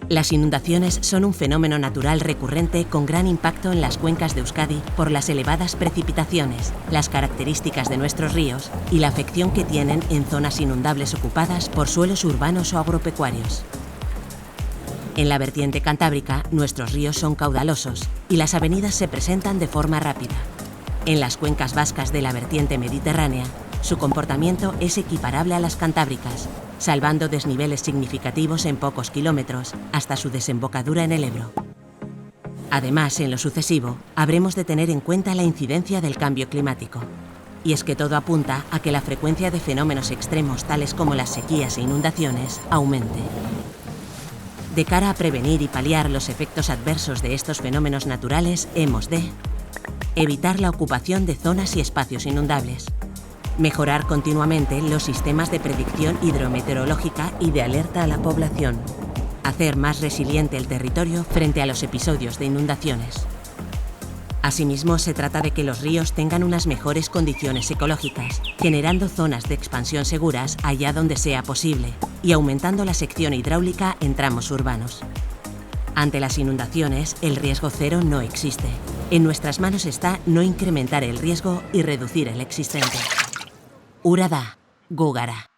Las inundaciones son un fenómeno natural recurrente con gran impacto en las cuencas de Euskadi por las elevadas precipitaciones, las características de nuestros ríos y la afección que tienen en zonas inundables ocupadas por suelos urbanos o agropecuarios. En la vertiente cantábrica, nuestros ríos son caudalosos y las avenidas se presentan de forma rápida. En las cuencas vascas de la vertiente mediterránea, su comportamiento es equiparable a las cantábricas, salvando desniveles significativos en pocos kilómetros hasta su desembocadura en el Ebro. Además, en lo sucesivo, habremos de tener en cuenta la incidencia del cambio climático. Y es que todo apunta a que la frecuencia de fenómenos extremos tales como las sequías e inundaciones aumente. De cara a prevenir y paliar los efectos adversos de estos fenómenos naturales, hemos de evitar la ocupación de zonas y espacios inundables, mejorar continuamente los sistemas de predicción hidrometeorológica y de alerta a la población, hacer más resiliente el territorio frente a los episodios de inundaciones. Asimismo, se trata de que los ríos tengan unas mejores condiciones ecológicas, generando zonas de expansión seguras allá donde sea posible y aumentando la sección hidráulica en tramos urbanos. Ante las inundaciones, el riesgo cero no existe. En nuestras manos está no incrementar el riesgo y reducir el existente. Ura da, gu gara.